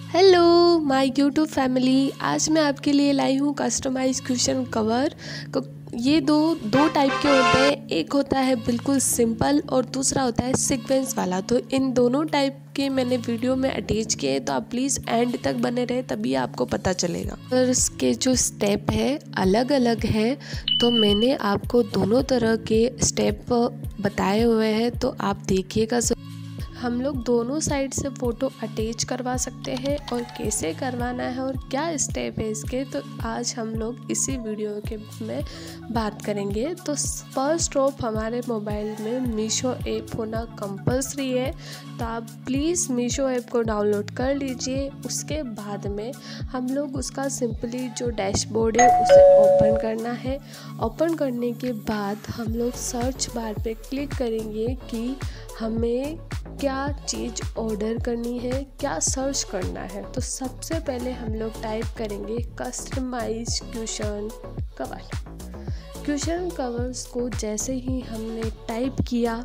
Hello my YouTube family. आज मैं आपके लिए लाई हूँ कस्टमाइज क्वेश्चन कवर। ये दो टाइप के होते हैं, एक होता है बिल्कुल सिंपल और दूसरा होता है सीक्वेंस वाला। तो इन दोनों टाइप के मैंने वीडियो में अटैच किए, तो आप प्लीज़ एंड तक बने रहे, तभी आपको पता चलेगा। और इसके जो स्टेप है अलग अलग है, तो मैंने आपको दोनों तरह के स्टेप बताए हुए हैं, तो आप देखिएगा। हम लोग दोनों साइड से फ़ोटो अटैच करवा सकते हैं और कैसे करवाना है और क्या स्टेप है इसके, तो आज हम लोग इसी वीडियो के में बात करेंगे। तो फर्स्ट ऑफ हमारे मोबाइल में मीशो ऐप होना कंपलसरी है, तो आप प्लीज़ मीशो ऐप को डाउनलोड कर लीजिए। उसके बाद में हम लोग उसका सिंपली जो डैशबोर्ड है उसे ओपन करना है। ओपन करने के बाद हम लोग सर्च बार पे क्लिक करेंगे कि हमें क्या चीज़ ऑर्डर करनी है, क्या सर्च करना है। तो सबसे पहले हम लोग टाइप करेंगे customise question cover. Question covers को जैसे ही हमने टाइप किया,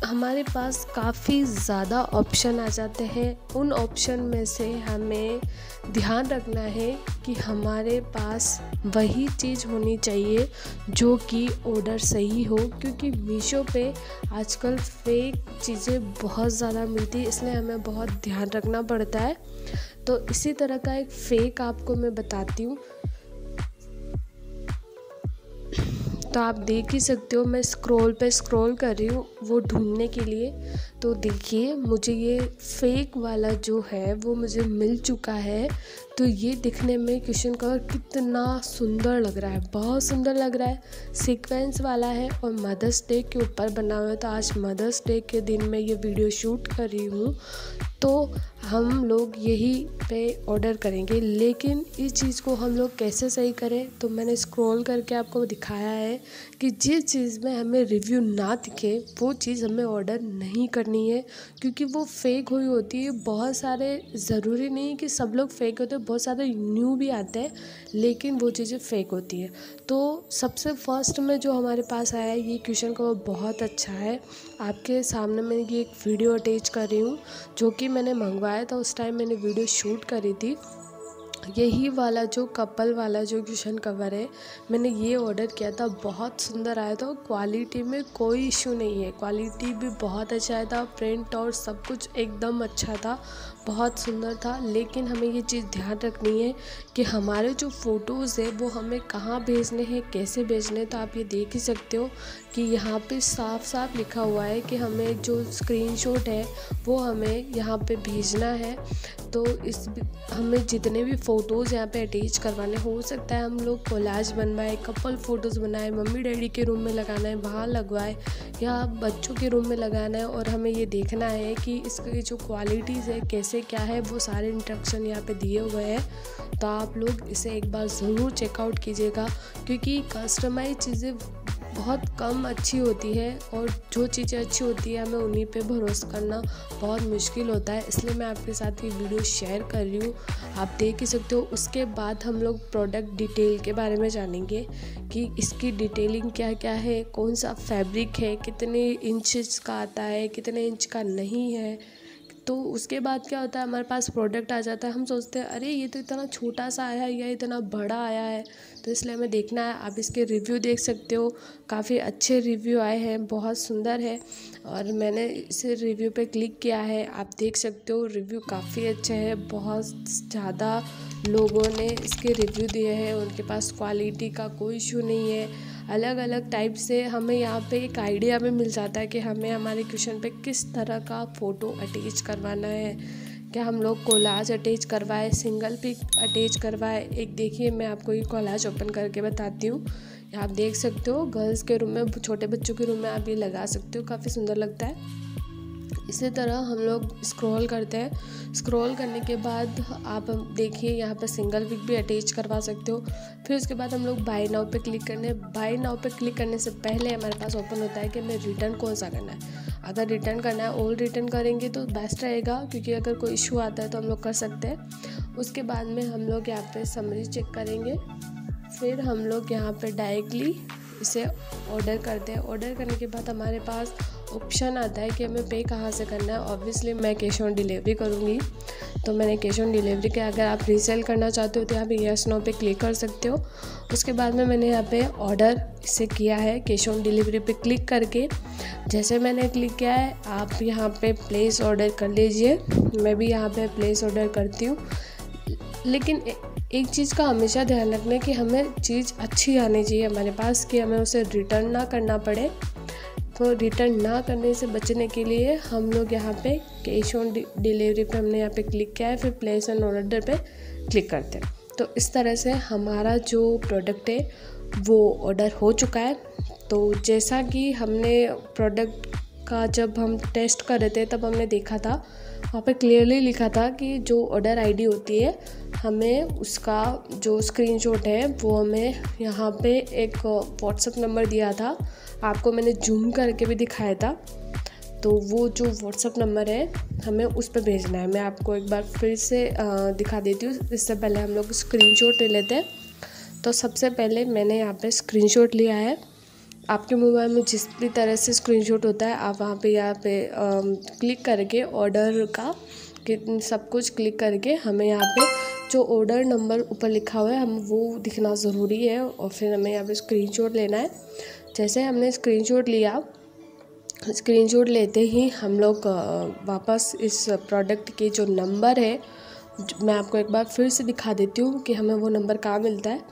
हमारे पास काफ़ी ज़्यादा ऑप्शन आ जाते हैं। उन ऑप्शन में से हमें ध्यान रखना है कि हमारे पास वही चीज़ होनी चाहिए जो कि ऑर्डर सही हो, क्योंकि मीशो पे आजकल फेक चीज़ें बहुत ज़्यादा मिलती है, इसलिए हमें बहुत ध्यान रखना पड़ता है। तो इसी तरह का एक फ़ेक आपको मैं बताती हूँ। तो आप देख ही सकते हो, मैं स्क्रॉल कर रही हूँ वो ढूंढने के लिए। तो देखिए, मुझे ये फेक वाला जो है वो मुझे मिल चुका है। तो ये दिखने में क्वेश्चन कवर कितना सुंदर लग रहा है, बहुत सुंदर लग रहा है। सीक्वेंस वाला है और मदर्स डे के ऊपर बना हुआ है। तो आज मदर्स डे के दिन मैं ये वीडियो शूट कर रही हूँ, तो हम लोग यही पे ऑर्डर करेंगे। लेकिन इस चीज़ को हम लोग कैसे सही करें, तो मैंने स्क्रॉल करके आपको दिखाया है कि जिस चीज़ में हमें रिव्यू ना दिखे वो चीज़ हमें ऑर्डर नहीं करनी है, क्योंकि वो फेक हुई होती है। बहुत सारे, ज़रूरी नहीं कि सब लोग फेक होते हैं, बहुत सारे न्यू भी आते हैं, लेकिन वो चीज़ें फेक होती है। तो सबसे फर्स्ट में जो हमारे पास आया है ये क्वेश्चन का, वो बहुत अच्छा है। आपके सामने मैं ये एक वीडियो अटैच कर रही हूँ जो कि मैंने मंगवाया था, उस टाइम मैंने वीडियो शूट करी थी। यही वाला जो कपल वाला जो क्वेश्चन कवर है, मैंने ये ऑर्डर किया था, बहुत सुंदर आया था। क्वालिटी में कोई इशू नहीं है, क्वालिटी भी बहुत अच्छा आया था, प्रिंट और सब कुछ एकदम अच्छा था, बहुत सुंदर था। लेकिन हमें ये चीज़ ध्यान रखनी है कि हमारे जो फ़ोटोज़ है वो हमें कहाँ भेजने हैं, कैसे भेजने हैं। तो आप ये देख ही सकते हो कि यहाँ पे साफ साफ लिखा हुआ है कि हमें जो स्क्रीनशॉट है वो हमें यहाँ पे भेजना है। तो हमें जितने भी फ़ोटोज़ यहाँ पे अटैच करवाने, हो सकता है हम लोग कोलाज बनवाए, कपल फ़ोटोज़ बनाए, मम्मी डैडी के रूम में लगाना है वहाँ लगवाए, या बच्चों के रूम में लगाना है। और हमें ये देखना है कि इसकी जो क्वालिटीज़ है कैसे क्या है, वो सारे इंस्ट्रक्शन यहाँ पे दिए हुए हैं। तो आप लोग इसे एक बार ज़रूर चेकआउट कीजिएगा, क्योंकि कस्टमाइज चीज़ें बहुत कम अच्छी होती है और जो चीज़ें अच्छी होती है हमें उन्हीं पे भरोसा करना बहुत मुश्किल होता है। इसलिए मैं आपके साथ ये वीडियो शेयर कर रही हूँ, आप देख ही सकते हो। उसके बाद हम लोग प्रोडक्ट डिटेल के बारे में जानेंगे कि इसकी डिटेलिंग क्या क्या है, कौन सा फैब्रिक है, कितने इंचेस का आता है, कितने इंच का नहीं है। तो उसके बाद क्या होता है, हमारे पास प्रोडक्ट आ जाता है, हम सोचते हैं अरे ये तो इतना छोटा सा आया है या इतना बड़ा आया है। तो इसलिए हमें देखना है। आप इसके रिव्यू देख सकते हो, काफ़ी अच्छे रिव्यू आए हैं, बहुत सुंदर है। और मैंने इसे रिव्यू पे क्लिक किया है, आप देख सकते हो रिव्यू काफ़ी अच्छे हैं। बहुत ज़्यादा लोगों ने इसके रिव्यू दिए हैं, उनके पास क्वालिटी का कोई इशू नहीं है। अलग अलग टाइप से हमें यहाँ पे एक आइडिया भी मिल जाता है कि हमें हमारे क्वेश्चन पे किस तरह का फ़ोटो अटैच करवाना है। क्या हम लोग कोलाज अटैच करवाए, सिंगल पिक अटैच करवाए। एक देखिए, मैं आपको ये कोलाज ओपन करके बताती हूँ। आप देख सकते हो, गर्ल्स के रूम में, छोटे बच्चों के रूम में आप ये लगा सकते हो, काफ़ी सुंदर लगता है। इसी तरह हम लोग स्क्रॉल करते हैं। स्क्रॉल करने के बाद आप देखिए, यहाँ पर सिंगल पिक भी अटैच करवा सकते हो। फिर उसके बाद हम लोग बाय नाउ पे क्लिक करने, बाय नाउ पे क्लिक करने से पहले हमारे पास ओपन होता है कि हमें रिटर्न कौन सा करना है। अगर रिटर्न करना है, ऑल रिटर्न करेंगे तो बेस्ट रहेगा, क्योंकि अगर कोई इशू आता है तो हम लोग कर सकते हैं। उसके बाद में हम लोग यहाँ पे समरी चेक करेंगे। फिर हम लोग यहाँ पे डायरेक्टली इसे ऑर्डर करते हैं। ऑर्डर करने के बाद हमारे पास ऑप्शन आता है कि हमें पे कहाँ से करना है। ऑब्वियसली मैं कैश ऑन डिलीवरी करूँगी। तो मैंने कैश ऑन डिलीवरी किया। अगर आप रीसेल करना चाहते हो तो यहाँ पे यस नो पे क्लिक कर सकते हो। उसके बाद में मैंने यहाँ पे ऑर्डर इसे किया है कैश ऑन डिलीवरी पे क्लिक करके। जैसे मैंने क्लिक किया है आप यहाँ पे प्लेस ऑर्डर कर लीजिए। मैं भी यहाँ पे प्लेस ऑर्डर करती हूँ। लेकिन एक चीज़ का हमेशा ध्यान रखना है कि हमें चीज़ अच्छी आनी चाहिए हमारे पास, कि हमें उसे रिटर्न ना करना पड़े। तो रिटर्न ना करने से बचने के लिए हम लोग यहाँ पे कैश ऑन डिलीवरी पे हमने यहाँ पे क्लिक किया है, फिर प्लेस एन ऑर्डर पे क्लिक करते हैं। तो इस तरह से हमारा जो प्रोडक्ट है वो ऑर्डर हो चुका है। तो जैसा कि हमने प्रोडक्ट का जब हम टेस्ट कर रहे थे तब हमने देखा था वहाँ पे क्लियरली लिखा था कि जो ऑर्डर आईडी होती है हमें उसका जो स्क्रीनशॉट है वो हमें यहाँ पे एक व्हाट्सएप नंबर दिया था। आपको मैंने जूम करके भी दिखाया था। तो वो जो व्हाट्सएप नंबर है हमें उस पर भेजना है। मैं आपको एक बार फिर से दिखा देती हूँ। इससे पहले हम लोग स्क्रीनशॉट ले लेते हैं। तो सबसे पहले मैंने यहाँ पे स्क्रीनशॉट लिया है। आपके मोबाइल में जिस भी तरह से स्क्रीनशॉट होता है आप वहाँ पे क्लिक करके ऑर्डर का सब कुछ क्लिक करके हमें यहाँ पे जो ऑर्डर नंबर ऊपर लिखा हुआ है हम वो दिखना ज़रूरी है। और फिर हमें यहाँ पे स्क्रीनशॉट लेना है। जैसे हमने स्क्रीनशॉट लिया, स्क्रीनशॉट लेते ही हम लोग वापस इस प्रोडक्ट के जो नंबर है मैं आपको एक बार फिर से दिखा देती हूँ कि हमें वो नंबर कहाँ मिलता है।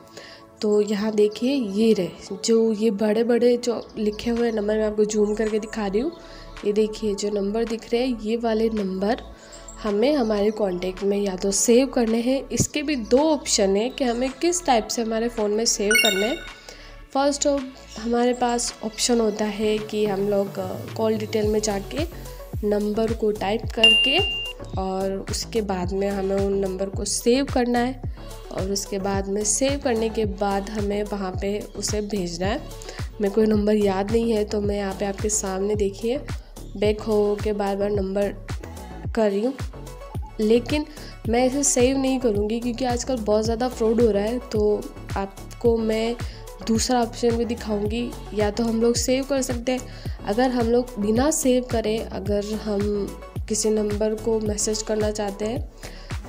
तो यहाँ देखिए ये रहे जो ये बड़े बड़े जो लिखे हुए नंबर मैं आपको जूम करके दिखा रही हूँ। ये देखिए जो नंबर दिख रहे हैं ये वाले नंबर हमें हमारे कॉन्टेक्ट में या तो सेव करने हैं। इसके भी दो ऑप्शन है कि हमें किस टाइप से हमारे फ़ोन में सेव करने हैं। फर्स्ट हमारे पास ऑप्शन होता है कि हम लोग कॉल डिटेल में जाके नंबर को टाइप करके और उसके बाद में हमें उन नंबर को सेव करना है। और उसके बाद में सेव करने के बाद हमें वहाँ पे उसे भेजना है। मेरे को नंबर याद नहीं है तो मैं यहाँ पे आपके सामने देखिए बैक हो के बार बार नंबर कर रही हूँ। लेकिन मैं इसे सेव नहीं करूँगी क्योंकि आजकल बहुत ज़्यादा फ्रॉड हो रहा है। तो आपको मैं दूसरा ऑप्शन भी दिखाऊंगी। या तो हम लोग सेव कर सकते हैं। अगर हम लोग बिना सेव करें अगर हम किसी नंबर को मैसेज करना चाहते हैं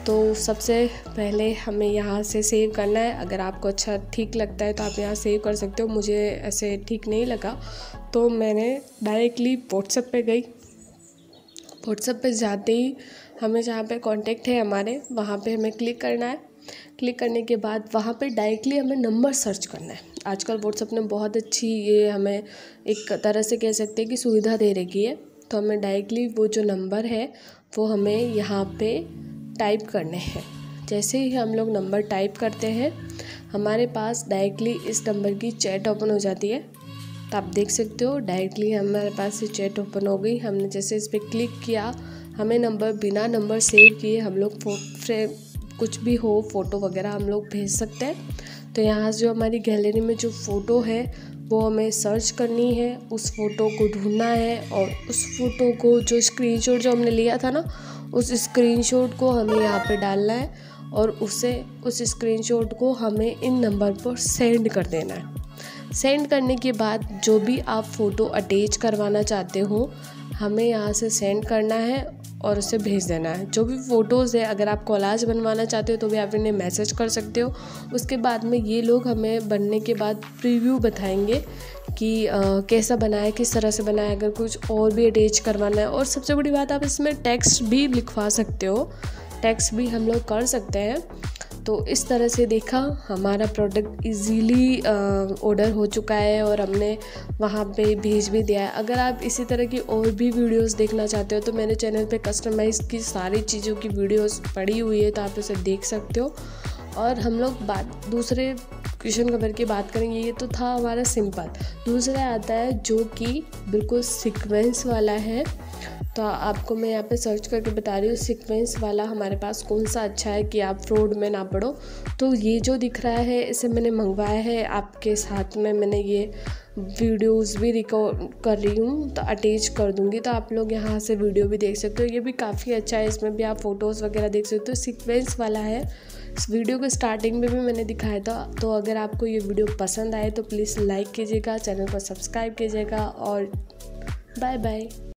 तो सबसे पहले हमें यहाँ से सेव करना है। अगर आपको अच्छा ठीक लगता है तो आप यहाँ सेव कर सकते हो। मुझे ऐसे ठीक नहीं लगा तो मैंने डायरेक्टली व्हाट्सएप पे गई। व्हाट्सएप पे जाते ही हमें जहाँ पे कांटेक्ट है हमारे वहाँ पे हमें क्लिक करना है। क्लिक करने के बाद वहाँ पे डायरेक्टली हमें नंबर सर्च करना है। आजकल व्हाट्सएप ने बहुत अच्छी ये हमें एक तरह से कह सकते हैं कि सुविधा दे रखी है। तो हमें डायरेक्टली वो जो नंबर है वो हमें यहाँ पे टाइप करने हैं। जैसे ही हम लोग नंबर टाइप करते हैं हमारे पास डायरेक्टली इस नंबर की चैट ओपन हो जाती है। तो आप देख सकते हो डायरेक्टली हमारे पास ये चैट ओपन हो गई। हमने जैसे इस पर क्लिक किया हमें नंबर बिना नंबर सेव किए हम लोग कुछ भी हो फ़ोटो वगैरह हम लोग भेज सकते हैं। तो यहाँ जो हमारी गैलरी में जो फ़ोटो है वो हमें सर्च करनी है, उस फ़ोटो को ढूंढना है और उस फ़ोटो को जो स्क्रीनशॉट जो हमने लिया था ना उस स्क्रीनशॉट को हमें यहाँ पे डालना है और उस स्क्रीनशॉट को हमें इन नंबर पर सेंड कर देना है। सेंड करने के बाद जो भी आप फ़ोटो अटैच करवाना चाहते हो हमें यहाँ से सेंड करना है और उसे भेज देना है। जो भी फ़ोटोज़ है अगर आप कोलाज बनवाना चाहते हो तो भी आप इन्हें मैसेज कर सकते हो। उसके बाद में ये लोग हमें बनने के बाद प्रीव्यू बताएंगे कि कैसा बनाया, किस तरह से बनाया, अगर कुछ और भी अटैच करवाना है। और सबसे बड़ी बात आप इसमें टेक्स्ट भी लिखवा सकते हो, टेक्स्ट भी हम लोग कर सकते हैं। तो इस तरह से देखा हमारा प्रोडक्ट इजीली ऑर्डर हो चुका है और हमने वहाँ पे भेज भी दिया है। अगर आप इसी तरह की और भी वीडियोस देखना चाहते हो तो मेरे चैनल पे कस्टमाइज़ की सारी चीज़ों की वीडियोस पड़ी हुई है तो आप इसे देख सकते हो। और हम लोग दूसरे क्वेश्चन कवर की बात करेंगे। ये तो था हमारा सिंपल। दूसरा आता है जो कि बिल्कुल सीक्वेंस वाला है। तो आपको मैं यहाँ पे सर्च करके बता रही हूँ सीक्वेंस वाला हमारे पास कौन सा अच्छा है कि आप फ्रॉड में ना पड़ो। तो ये जो दिख रहा है इसे मैंने मंगवाया है। आपके साथ में मैंने ये वीडियोस भी रिकॉर्ड कर रही हूँ तो अटैच कर दूँगी तो आप लोग यहाँ से वीडियो भी देख सकते हो। ये भी काफ़ी अच्छा है, इसमें भी आप फ़ोटोज़ वगैरह देख सकते हो। सीक्वेंस वाला है। इस वीडियो के स्टार्टिंग में भी मैंने दिखाया था। तो अगर आपको ये वीडियो पसंद आए तो प्लीज़ लाइक कीजिएगा, चैनल को सब्सक्राइब कीजिएगा और बाय बाय।